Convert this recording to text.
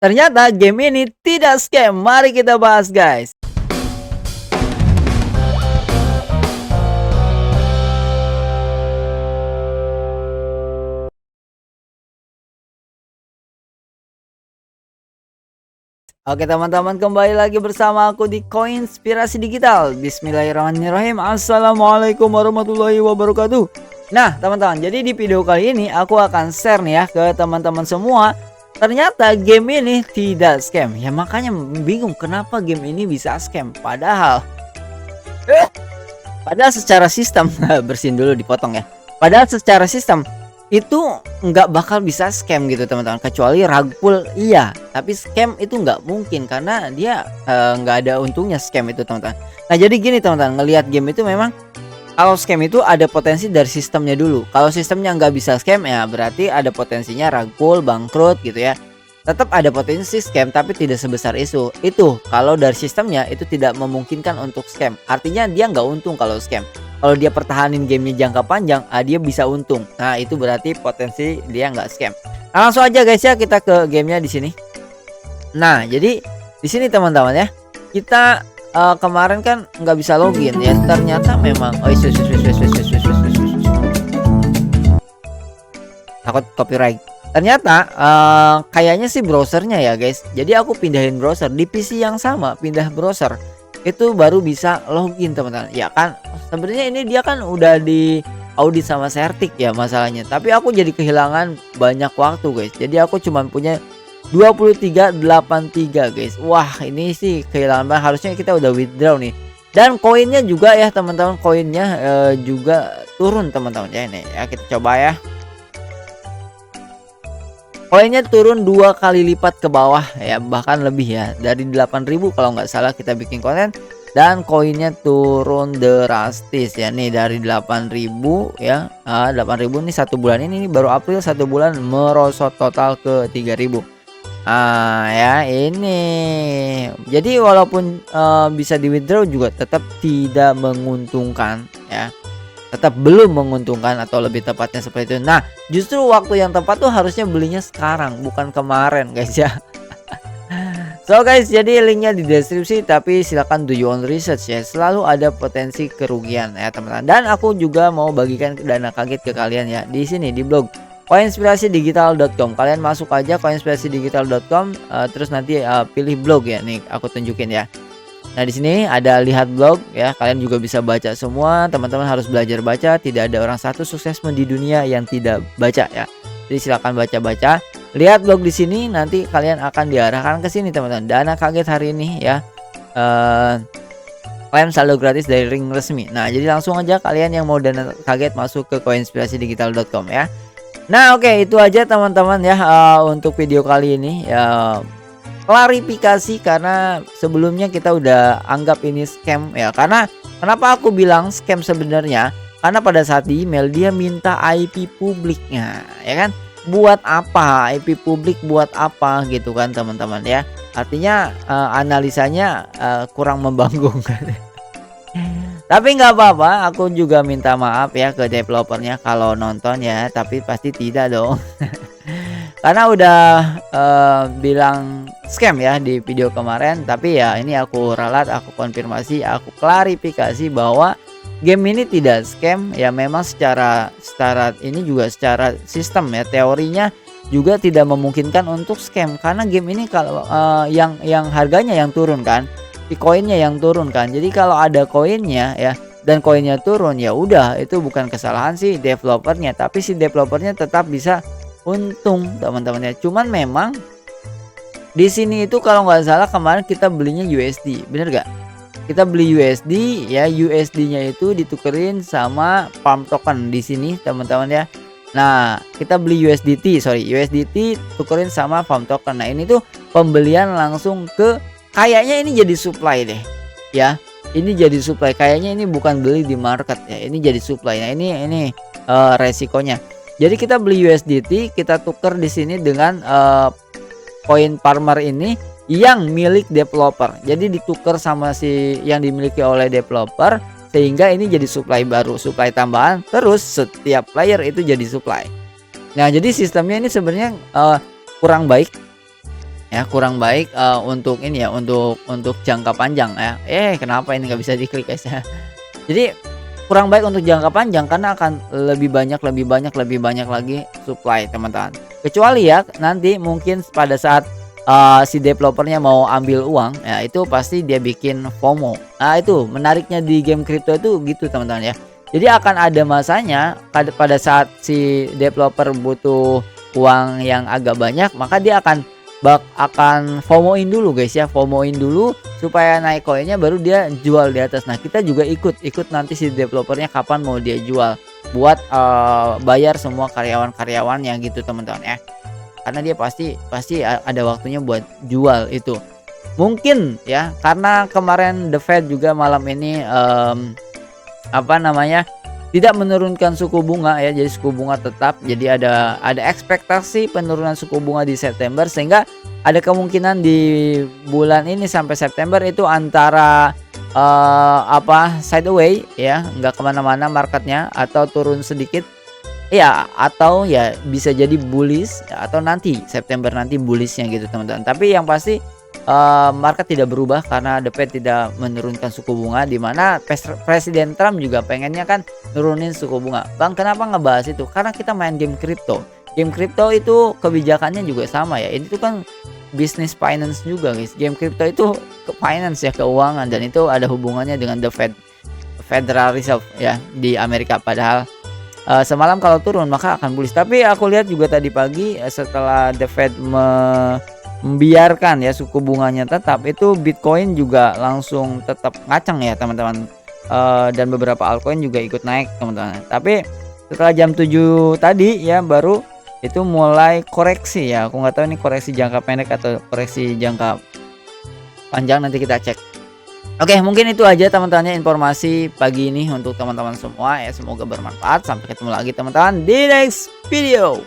Ternyata game ini tidak scam. Mari kita bahas, guys. Oke teman-teman, kembali lagi bersama aku di Koinspirasi Digital. Bismillahirrahmanirrahim. Assalamualaikum warahmatullahi wabarakatuh. Nah teman-teman, jadi di video kali ini aku akan share nih ya ke teman-teman semua. Ternyata game ini tidak scam. Ya makanya bingung kenapa game ini bisa scam. Padahal secara sistem bersihin dulu, dipotong ya. Padahal secara sistem itu nggak bakal bisa scam gitu teman-teman, kecuali rug pull iya, tapi scam itu nggak mungkin karena dia nggak ada untungnya scam itu teman-teman. Nah jadi gini teman-teman, ngelihat game itu memang kalau scam itu ada potensi dari sistemnya dulu. Kalau sistemnya nggak bisa scam ya berarti ada potensinya rug pull, bangkrut gitu ya. Tetap ada potensi scam tapi tidak sebesar itu. Itu kalau dari sistemnya itu tidak memungkinkan untuk scam. Artinya dia nggak untung kalau scam. Kalau dia pertahanin gamenya jangka panjang, dia bisa untung. Nah itu berarti potensi dia nggak scam. Nah, langsung aja guys ya kita ke gamenya di sini. Nah jadi di sini teman-teman ya, kita kemarin kan nggak bisa login ya. Ternyata memang takut copyright. Ternyata kayaknya sih browsernya ya guys. Jadi aku pindahin browser di PC yang sama, pindah browser. Itu baru bisa login teman-teman. Ya kan sebenarnya ini dia kan udah di audit sama Certik ya masalahnya. Tapi aku jadi kehilangan banyak waktu guys. Jadi aku cuma punya 2383 guys. Wah ini sih kehilangan banget. Harusnya kita udah withdraw nih. Dan koinnya juga ya teman-teman, koinnya juga turun teman-teman ya. Ini ya kita coba ya. Koinnya turun 2 kali lipat ke bawah ya, bahkan lebih ya, dari 8.000 kalau nggak salah kita bikin konten. Dan koinnya turun drastis ya, nih dari 8.000 ya, 8.000 nih 1 bulan ini baru April 1 bulan merosot total ke 3.000. Ya ini jadi walaupun bisa di withdraw juga tetap tidak menguntungkan ya, tetap belum menguntungkan atau lebih tepatnya seperti itu. Nah justru waktu yang tepat tuh harusnya belinya sekarang bukan kemarin guys ya. So guys, jadi linknya di deskripsi, tapi silakan do your own research ya, selalu ada potensi kerugian ya teman-teman. Dan aku juga mau bagikan dana kaget ke kalian ya di sini di blog koinspirasidigital.com. Kalian masuk aja koinspirasidigital.com, terus nanti pilih blog ya, nih aku tunjukin ya. Nah di sini ada lihat blog ya, kalian juga bisa baca semua. Teman-teman harus belajar baca, tidak ada orang satu sukses di dunia yang tidak baca ya. Jadi silakan baca-baca, lihat blog di sini, nanti kalian akan diarahkan ke sini teman-teman. Dana kaget hari ini ya, klaim saldo gratis dari ring resmi. Nah jadi langsung aja kalian yang mau dana kaget masuk ke koinspirasidigital.com ya. Nah oke, itu aja teman-teman ya untuk video kali ini ya. Klarifikasi karena sebelumnya kita udah anggap ini scam ya. Karena kenapa aku bilang scam sebenarnya? Karena pada saat di email dia minta IP publiknya ya kan. Buat apa IP publik, buat apa gitu kan teman-teman ya. Artinya analisanya kurang membangunkan. Tapi nggak apa-apa, aku juga minta maaf ya ke developernya kalau nonton ya, tapi pasti tidak dong. Karena udah bilang scam ya di video kemarin, tapi ya ini aku ralat, aku konfirmasi, aku klarifikasi bahwa game ini tidak scam ya. Memang secara ini juga secara sistem ya, teorinya juga tidak memungkinkan untuk scam, karena game ini kalau yang harganya yang turun kan, di koinnya yang turun kan. Jadi kalau ada koinnya ya dan koinnya turun ya udah, itu bukan kesalahan si developernya, tapi si developernya tetap bisa untung teman-teman ya. Cuman memang di sini itu kalau nggak salah kemarin kita belinya USD, bener gak? Kita beli USD ya, USD-nya itu ditukerin sama farm token di sini teman-teman ya. Nah kita beli USDT tukerin sama farm token. Nah ini tuh pembelian langsung ke, kayaknya ini jadi supply deh ya. Ini jadi supply, kayaknya ini bukan beli di market ya, ini jadi supply. Nah ini resikonya. Jadi kita beli USDT, kita tuker di sini dengan koin farmer ini yang milik developer. Jadi ditukar sama si yang dimiliki oleh developer, sehingga ini jadi supply baru, supply tambahan. Terus setiap player itu jadi supply. Nah jadi sistemnya ini sebenarnya kurang baik ya, kurang baik, untuk ini ya, untuk jangka panjang ya. Kenapa ini nggak bisa diklik guys ya. Jadi kurang baik untuk jangka panjang karena akan lebih banyak lagi supply teman-teman. Kecuali ya nanti mungkin pada saat, si developernya mau ambil uang, ya itu pasti dia bikin FOMO. Nah itu menariknya di game kripto itu gitu teman-teman ya. Jadi akan ada masanya pada saat si developer butuh uang yang agak banyak, maka dia akan FOMO-in dulu guys ya, FOMO-in dulu supaya naik koinnya baru dia jual di atas. Nah, kita juga ikut nanti si developernya kapan mau dia jual buat bayar semua karyawan-karyawannya gitu teman-teman ya. Karena dia pasti ada waktunya buat jual itu. Mungkin ya karena kemarin The Fed juga malam ini apa namanya, tidak menurunkan suku bunga ya, jadi suku bunga tetap. Jadi ada ekspektasi penurunan suku bunga di September, sehingga ada kemungkinan di bulan ini sampai September itu antara sideways ya, nggak kemana-mana marketnya, atau turun sedikit ya, atau ya bisa jadi bullish ya, atau nanti September nanti bullishnya gitu teman-teman. Tapi yang pasti market tidak berubah karena The Fed tidak menurunkan suku bunga, di mana Presiden Trump juga pengennya kan nurunin suku bunga. Bang, kenapa ngebahas itu? Karena kita main game kripto. Game kripto itu kebijakannya juga sama ya. Ini tuh kan bisnis finance juga guys. Game kripto itu ke finance ya, keuangan, dan itu ada hubungannya dengan The Fed, Federal Reserve ya di Amerika. Padahal semalam kalau turun maka akan bullish. Tapi aku lihat juga tadi pagi setelah The Fed membiarkan ya suku bunganya tetap, itu Bitcoin juga langsung tetap ngaceng ya teman-teman, dan beberapa altcoin juga ikut naik teman-teman. Tapi setelah jam 7 tadi ya baru itu mulai koreksi ya. Aku nggak tahu ini koreksi jangka pendek atau koreksi jangka panjang, nanti kita cek. Oke, mungkin itu aja teman-teman informasi pagi ini untuk teman-teman semua ya, semoga bermanfaat. Sampai ketemu lagi teman-teman di next video.